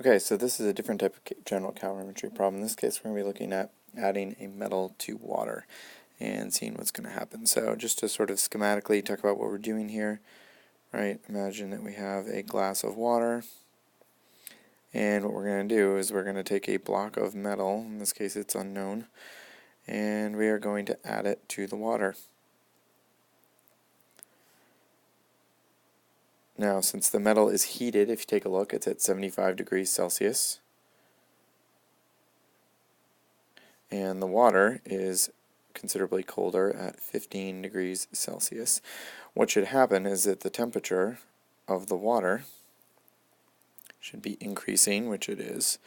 Okay, so this is a different type of general calorimetry problem. In this case, we're going to be looking at adding a metal to water and seeing what's going to happen. So just to sort of schematically talk about what we're doing here, right? Imagine that we have a glass of water, and what we're going to do is we're going to take a block of metal, in this case it's unknown, and we are going to add it to the water. Now, since the metal is heated, if you take a look, it's at 75 degrees Celsius. And the water is considerably colder at 15 degrees Celsius. What should happen is that the temperature of the water should be increasing, which it is,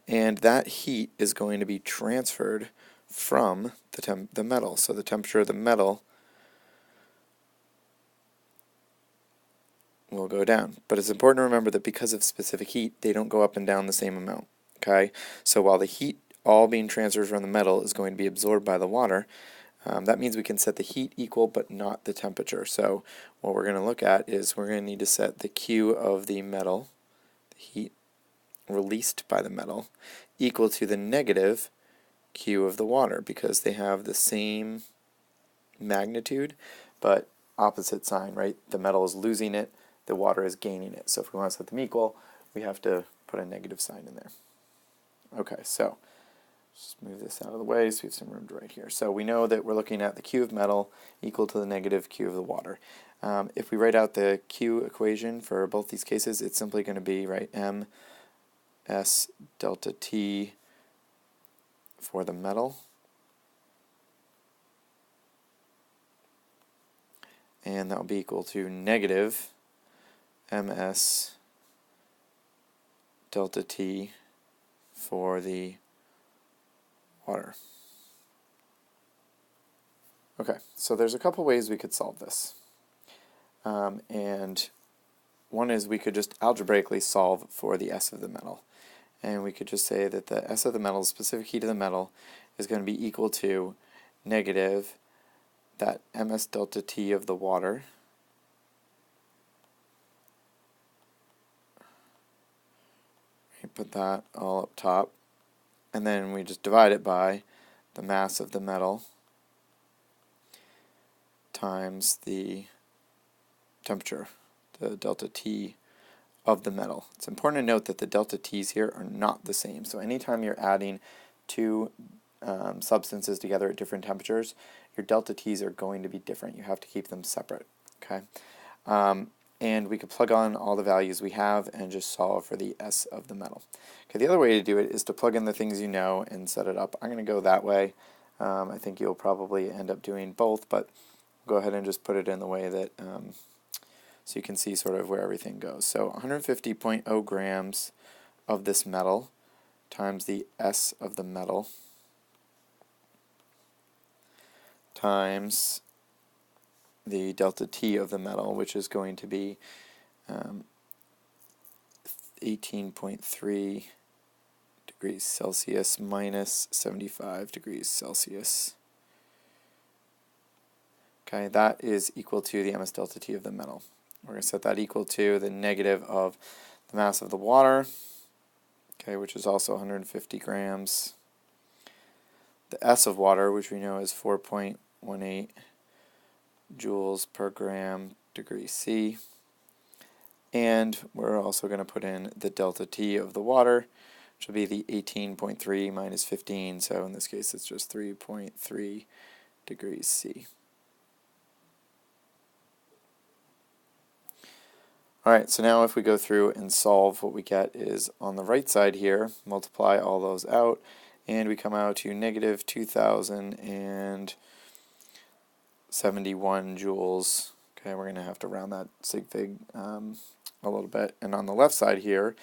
and that heat is going to be transferred from the metal. So the temperature of the metal will go down. But it's important to remember that because of specific heat, they don't go up and down the same amount. Okay? So while the heat all being transferred from the metal is going to be absorbed by the water, that means we can set the heat equal but not the temperature. So what we're going to look at is we're going to need to set the Q of the metal, the heat released by the metal, equal to the negative Q of the water, because they have the same magnitude but opposite sign, right? The metal is losing it, the water is gaining it. So if we want to set them equal, we have to put a negative sign in there. Okay, so just move this out of the way so we have some room to write here. So we know that we're looking at the Q of metal equal to the negative Q of the water. If we write out the Q equation for both these cases, it's simply going to be, right, MS delta T for the metal, and that will be equal to negative MS delta T for the water. Okay, so there's a couple ways we could solve this. And one is we could just algebraically solve for the S of the metal. And we could just say that the S of the metal, specific heat of the metal, is going to be equal to negative that MS delta T of the water put that all up top, and then we just divide it by the mass of the metal times the temperature, the delta T of the metal. It's important to note that the delta T's here are not the same. So anytime you're adding two substances together at different temperatures, your delta T's are going to be different. You have to keep them separate. Okay, and we could plug on all the values we have and just solve for the S of the metal. Okay, the other way to do it is to plug in the things you know and set it up. I'm going to go that way. I think you'll probably end up doing both, but go ahead and just put it in the way that so you can see sort of where everything goes. So 150.0 grams of this metal times the S of the metal times the delta T of the metal, which is going to be 18.3 degrees Celsius minus 75 degrees Celsius. Okay, that is equal to the MS delta T of the metal. We're going to set that equal to the negative of the mass of the water, okay, which is also 150 grams. The S of water, which we know is 4.18 joules per gram degrees C. And we're also going to put in the delta T of the water, which will be the 18.3 minus 15, so in this case it's just 3.3 degrees C. Alright, so now if we go through and solve, what we get is on the right side here, multiply all those out, and we come out to negative 2,071 joules. Okay, we're going to have to round that sig fig a little bit. And on the left side here,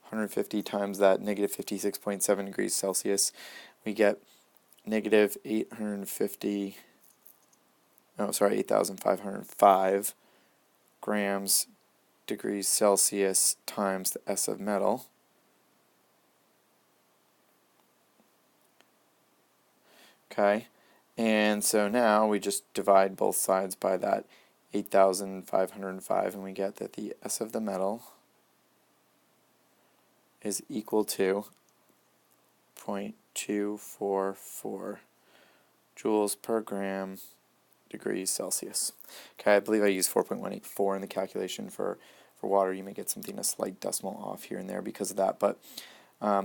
150 times that negative 56.7 degrees Celsius, we get negative 8,505 grams degrees Celsius times the S of metal. Okay, and so now we just divide both sides by that 8,505, and we get that the S of the metal is equal to 0.244 joules per gram degrees Celsius. Okay, I believe I used 4.184 in the calculation for water. You may get something a slight decimal off here and there because of that, but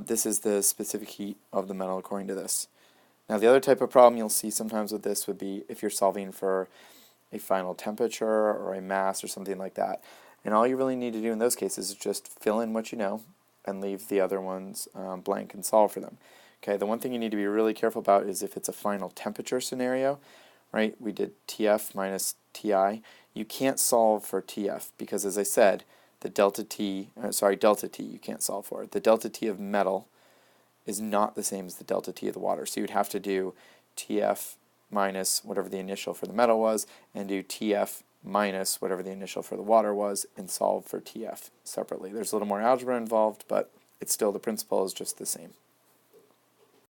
this is the specific heat of the metal according to this. Now the other type of problem you'll see sometimes with this would be if you're solving for a final temperature or a mass or something like that. And all you really need to do in those cases is just fill in what you know and leave the other ones blank and solve for them. Okay, the one thing you need to be really careful about is if it's a final temperature scenario, right? We did TF minus TI. You can't solve for TF because, as I said, the delta T you can't solve for. The delta T of metal is not the same as the delta T of the water. So you'd have to do TF minus whatever the initial for the metal was and do TF minus whatever the initial for the water was and solve for TF separately. There's a little more algebra involved, but it's still, the principle is just the same.